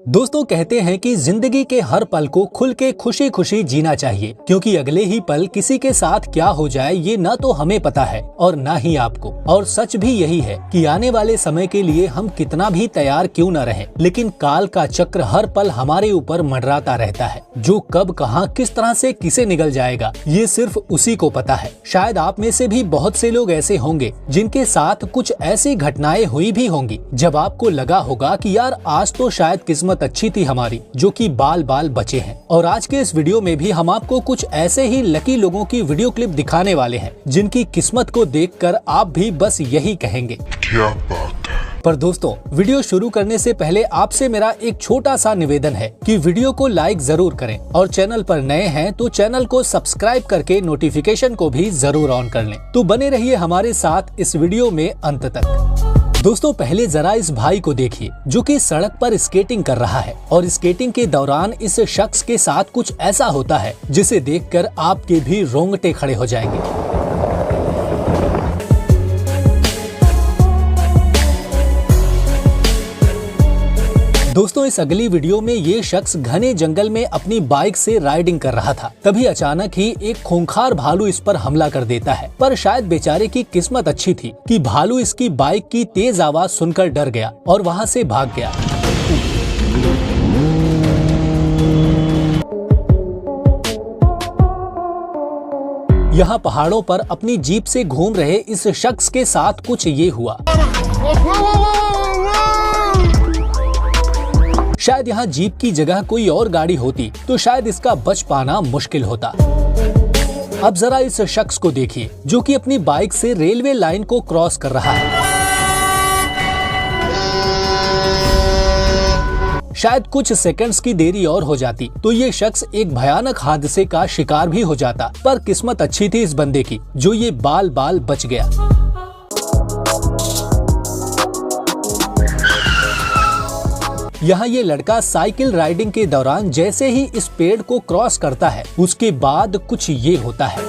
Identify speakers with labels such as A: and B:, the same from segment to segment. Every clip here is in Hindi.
A: दोस्तों कहते हैं कि जिंदगी के हर पल को खुल के खुशी खुशी जीना चाहिए, क्योंकि अगले ही पल किसी के साथ क्या हो जाए ये न तो हमें पता है और न ही आपको। और सच भी यही है कि आने वाले समय के लिए हम कितना भी तैयार क्यों न रहें, लेकिन काल का चक्र हर पल हमारे ऊपर मंडराता रहता है। जो कब कहां किस तरह से किसे निकल जाएगा ये सिर्फ उसी को पता है। शायद आप में से भी बहुत से लोग ऐसे होंगे जिनके साथ कुछ ऐसी घटनाएं हुई भी होंगी जब आपको लगा होगा कि यार आज तो शायद किस्मत अच्छी थी हमारी, जो कि बाल बाल बचे हैं। और आज के इस वीडियो में भी हम आपको कुछ ऐसे ही लकी लोगों की वीडियो क्लिप दिखाने वाले हैं जिनकी किस्मत को देखकर आप भी बस यही कहेंगे,
B: क्या बात है।
A: पर दोस्तों वीडियो शुरू करने से पहले आपसे मेरा एक छोटा सा निवेदन है कि वीडियो को लाइक जरूर करें और चैनल पर नए हैं तो चैनल को सब्सक्राइब करके नोटिफिकेशन को भी जरूर ऑन कर लें। तो बने रहिए हमारे साथ इस वीडियो में अंत तक। दोस्तों पहले जरा इस भाई को देखिए जो कि सड़क पर स्केटिंग कर रहा है और स्केटिंग के दौरान इस शख्स के साथ कुछ ऐसा होता है जिसे देखकर आपके भी रोंगटे खड़े हो जाएंगे। दोस्तों इस अगली वीडियो में ये शख्स घने जंगल में अपनी बाइक से राइडिंग कर रहा था। तभी अचानक ही एक खूंखार भालू इस पर हमला कर देता है, पर शायद बेचारे की किस्मत अच्छी थी कि भालू इसकी बाइक की तेज आवाज सुनकर डर गया और वहां से भाग गया। यहाँ पहाड़ों पर अपनी जीप से घूम रहे इस शख्स के साथ कुछ ये हुआ। शायद यहाँ जीप की जगह कोई और गाड़ी होती तो शायद इसका बच पाना मुश्किल होता। अब जरा इस शख्स को देखिए जो कि अपनी बाइक से रेलवे लाइन को क्रॉस कर रहा है। शायद कुछ सेकंड्स की देरी और हो जाती तो ये शख्स एक भयानक हादसे का शिकार भी हो जाता, पर किस्मत अच्छी थी इस बंदे की जो ये बाल बाल बच गया। यहाँ ये लड़का साइकिल राइडिंग के दौरान जैसे ही इस पेड़ को क्रॉस करता है उसके बाद कुछ ये होता है।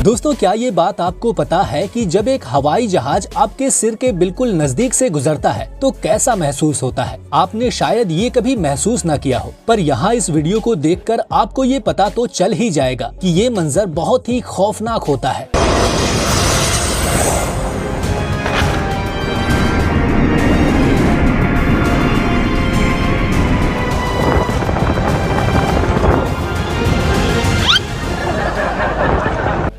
A: दोस्तों क्या ये बात आपको पता है कि जब एक हवाई जहाज आपके सिर के बिल्कुल नजदीक से गुजरता है तो कैसा महसूस होता है? आपने शायद ये कभी महसूस न किया हो, पर यहाँ इस वीडियो को देखकर आपको ये पता तो चल ही जाएगा कि ये मंजर बहुत ही खौफनाक होता है।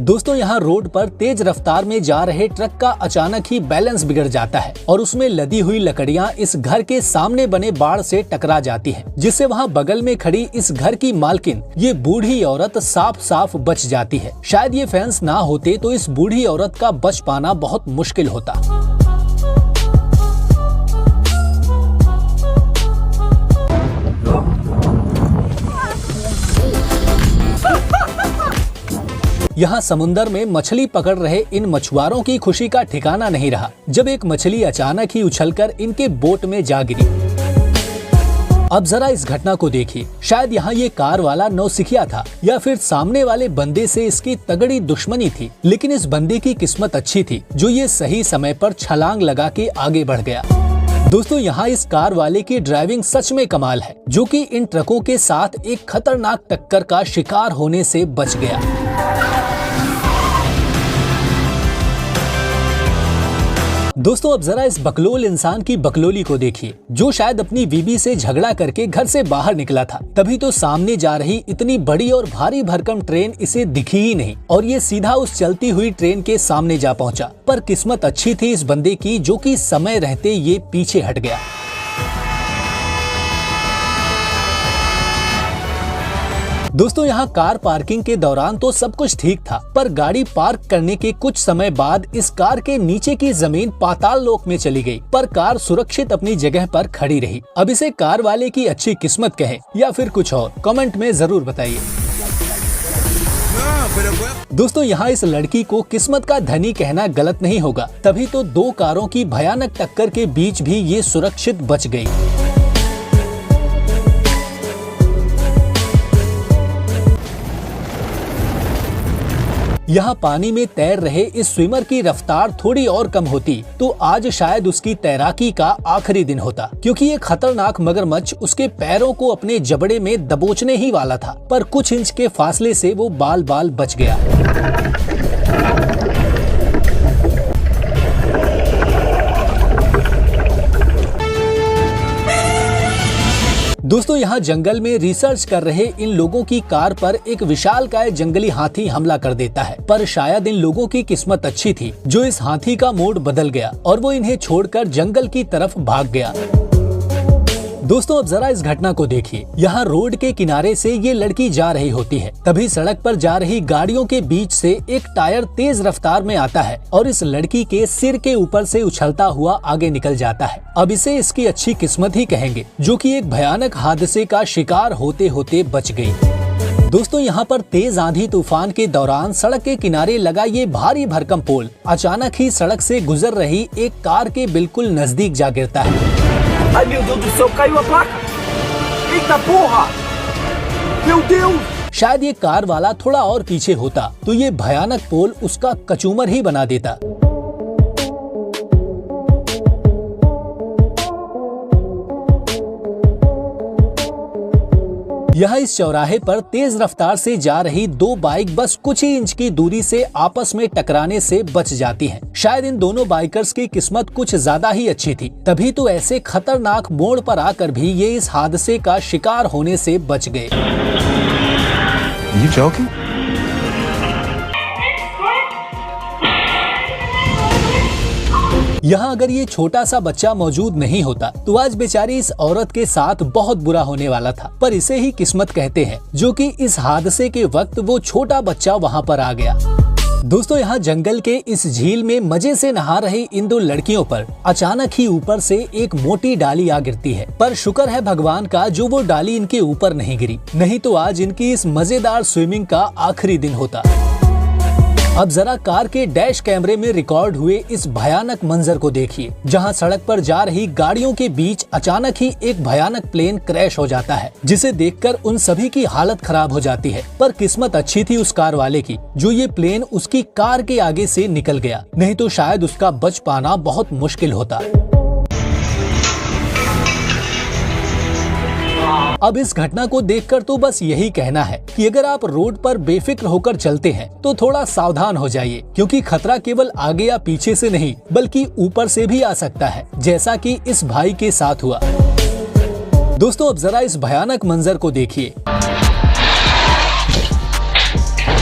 A: दोस्तों यहाँ रोड पर तेज रफ्तार में जा रहे ट्रक का अचानक ही बैलेंस बिगड़ जाता है और उसमें लदी हुई लकड़ियाँ इस घर के सामने बने बाड़ से टकरा जाती हैं, जिससे वहाँ बगल में खड़ी इस घर की मालकिन ये बूढ़ी औरत साफ साफ बच जाती है। शायद ये फैंस ना होते तो इस बूढ़ी औरत का बच पाना बहुत मुश्किल होता। यहाँ समुंदर में मछली पकड़ रहे इन मछुआरों की खुशी का ठिकाना नहीं रहा जब एक मछली अचानक ही उछलकर इनके बोट में जा गिरी। अब जरा इस घटना को देखिए। शायद यहाँ ये कार वाला नौसिखिया था या फिर सामने वाले बंदे से इसकी तगड़ी दुश्मनी थी, लेकिन इस बंदे की किस्मत अच्छी थी जो ये सही समय पर छलांग लगा के आगे बढ़ गया। दोस्तों यहाँ इस कार वाले की ड्राइविंग सच में कमाल है जो कि इन ट्रकों के साथ एक खतरनाक टक्कर का शिकार होने से बच गया। दोस्तों अब जरा इस बकलोल इंसान की बकलोली को देखिए जो शायद अपनी बीवी से झगड़ा करके घर से बाहर निकला था। तभी तो सामने जा रही इतनी बड़ी और भारी भरकम ट्रेन इसे दिखी ही नहीं और ये सीधा उस चलती हुई ट्रेन के सामने जा पहुंचा। पर किस्मत अच्छी थी इस बंदे की जो कि समय रहते ये पीछे हट गया। दोस्तों यहाँ कार पार्किंग के दौरान तो सब कुछ ठीक था, पर गाड़ी पार्क करने के कुछ समय बाद इस कार के नीचे की जमीन पाताल लोक में चली गई, पर कार सुरक्षित अपनी जगह पर खड़ी रही। अब इसे कार वाले की अच्छी किस्मत कहे या फिर कुछ और, कमेंट में जरूर बताइए। दोस्तों यहाँ इस लड़की को किस्मत का धनी कहना गलत नहीं होगा, तभी तो दो कारों की भयानक टक्कर के बीच भी ये सुरक्षित बच गई। यहाँ पानी में तैर रहे इस स्विमर की रफ्तार थोड़ी और कम होती तो आज शायद उसकी तैराकी का आखिरी दिन होता, क्योंकि ये खतरनाक मगरमच्छ उसके पैरों को अपने जबड़े में दबोचने ही वाला था। पर कुछ इंच के फासले से वो बाल बाल बच गया। दोस्तों, यहाँ जंगल में रिसर्च कर रहे इन लोगों की कार पर एक विशालकाय जंगली हाथी हमला कर देता है। पर शायद इन लोगों की किस्मत अच्छी थी जो इस हाथी का मूड बदल गया और वो इन्हें छोड़कर जंगल की तरफ भाग गया। दोस्तों, अब जरा इस घटना को देखिए। यहाँ रोड के किनारे से ये लड़की जा रही होती है, तभी सड़क पर जा रही गाड़ियों के बीच से एक टायर तेज रफ्तार में आता है और इस लड़की के सिर के ऊपर से उछलता हुआ आगे निकल जाता है। अब इसे इसकी अच्छी किस्मत ही कहेंगे, जो कि एक भयानक हादसे का शिकार होते होते बच गई। दोस्तों, यहाँ पर तेज आंधी तूफान के दौरान सड़क के किनारे लगा ये भारी भरकम पोल अचानक ही सड़क से गुजर रही एक कार के बिल्कुल नजदीक जा गिरता है।
B: Ai meu Deus do céu, caiu a placa! Eita porra! Meu Deus!
A: शायद ये कार वाला थोड़ा और पीछे होता तो ये भयानक पोल उसका कचूमर ही बना देता। यहाँ इस चौराहे पर तेज रफ्तार से जा रही दो बाइक बस कुछ ही इंच की दूरी से आपस में टकराने से बच जाती हैं। शायद इन दोनों बाइकर्स की किस्मत कुछ ज्यादा ही अच्छी थी, तभी तो ऐसे खतरनाक मोड़ पर आकर भी ये इस हादसे का शिकार होने से बच गए।
C: You joking?
A: यहाँ अगर ये छोटा सा बच्चा मौजूद नहीं होता तो आज बेचारी इस औरत के साथ बहुत बुरा होने वाला था। पर इसे ही किस्मत कहते हैं, जो कि इस हादसे के वक्त वो छोटा बच्चा वहाँ पर आ गया। दोस्तों, यहाँ जंगल के इस झील में मजे से नहा रही इन दो लड़कियों पर अचानक ही ऊपर से एक मोटी डाली आ गिरती है। पर शुक्र है भगवान का जो वो डाली इनके ऊपर नहीं गिरी, नहीं तो आज इनकी इस मजेदार स्विमिंग का आखिरी दिन होता। अब जरा कार के डैश कैमरे में रिकॉर्ड हुए इस भयानक मंजर को देखिए, जहां सड़क पर जा रही गाड़ियों के बीच अचानक ही एक भयानक प्लेन क्रैश हो जाता है, जिसे देखकर उन सभी की हालत खराब हो जाती है। पर किस्मत अच्छी थी उस कार वाले की, जो ये प्लेन उसकी कार के आगे से निकल गया, नहीं तो शायद उसका बच पाना बहुत मुश्किल होता। अब इस घटना को देखकर तो बस यही कहना है कि अगर आप रोड पर बेफिक्र होकर चलते हैं तो थोड़ा सावधान हो जाइए, क्योंकि खतरा केवल आगे या पीछे से नहीं बल्कि ऊपर से भी आ सकता है, जैसा कि इस भाई के साथ हुआ। दोस्तों, अब जरा इस भयानक मंजर को देखिए।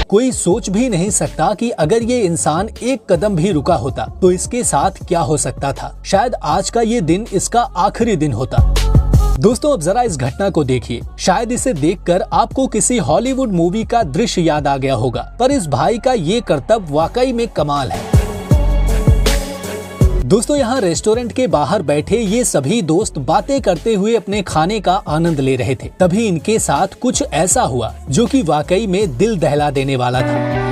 A: कोई सोच भी नहीं सकता कि अगर ये इंसान एक कदम भी रुका होता तो इसके साथ क्या हो सकता था। शायद आज का ये दिन इसका आखिरी दिन होता। दोस्तों, अब जरा इस घटना को देखिए। शायद इसे देखकर आपको किसी हॉलीवुड मूवी का दृश्य याद आ गया होगा, पर इस भाई का ये करतब वाकई में कमाल है। दोस्तों, यहाँ रेस्टोरेंट के बाहर बैठे ये सभी दोस्त बातें करते हुए अपने खाने का आनंद ले रहे थे, तभी इनके साथ कुछ ऐसा हुआ जो कि वाकई में दिल दहला देने वाला था।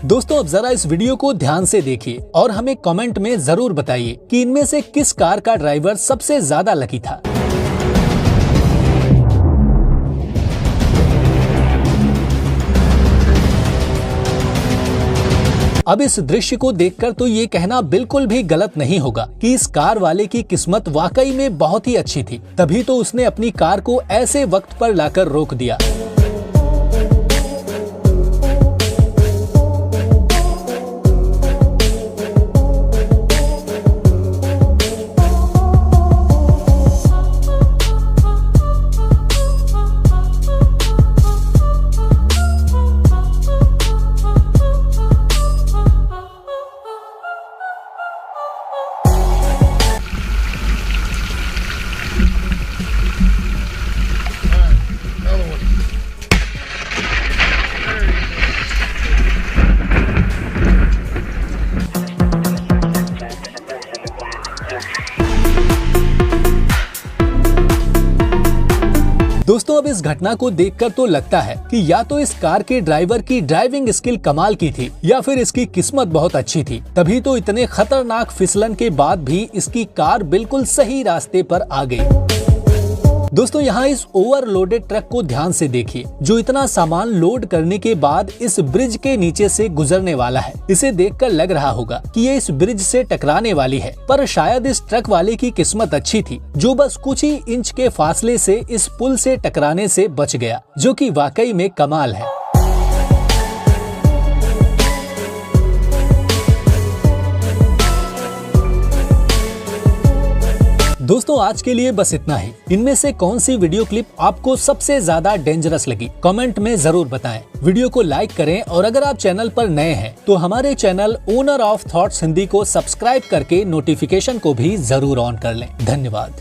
A: दोस्तों, अब जरा इस वीडियो को ध्यान से देखिए और हमें कमेंट में जरूर बताइए कि इनमें से किस कार का ड्राइवर सबसे ज्यादा लकी था। अब इस दृश्य को देखकर तो ये कहना बिल्कुल भी गलत नहीं होगा कि इस कार वाले की किस्मत वाकई में बहुत ही अच्छी थी, तभी तो उसने अपनी कार को ऐसे वक्त पर लाकर रोक दिया। इस घटना को देखकर तो लगता है कि या तो इस कार के ड्राइवर की ड्राइविंग स्किल कमाल की थी या फिर इसकी किस्मत बहुत अच्छी थी, तभी तो इतने खतरनाक फिसलन के बाद भी इसकी कार बिल्कुल सही रास्ते पर आ गई। दोस्तों यहाँ इस ओवरलोडेड ट्रक को ध्यान से देखिए, जो इतना सामान लोड करने के बाद इस ब्रिज के नीचे से गुजरने वाला है। इसे देखकर लग रहा होगा कि ये इस ब्रिज से टकराने वाली है, पर शायद इस ट्रक वाले की किस्मत अच्छी थी जो बस कुछ ही इंच के फासले से इस पुल से टकराने से बच गया, जो कि वाकई में कमाल है। दोस्तों आज के लिए बस इतना ही। इनमें से कौन सी वीडियो क्लिप आपको सबसे ज्यादा डेंजरस लगी, कमेंट में जरूर बताएं। वीडियो को लाइक करें और अगर आप चैनल पर नए हैं तो हमारे channel owner of thoughts Hindi को सब्सक्राइब करके नोटिफिकेशन को भी जरूर ऑन कर लें। धन्यवाद।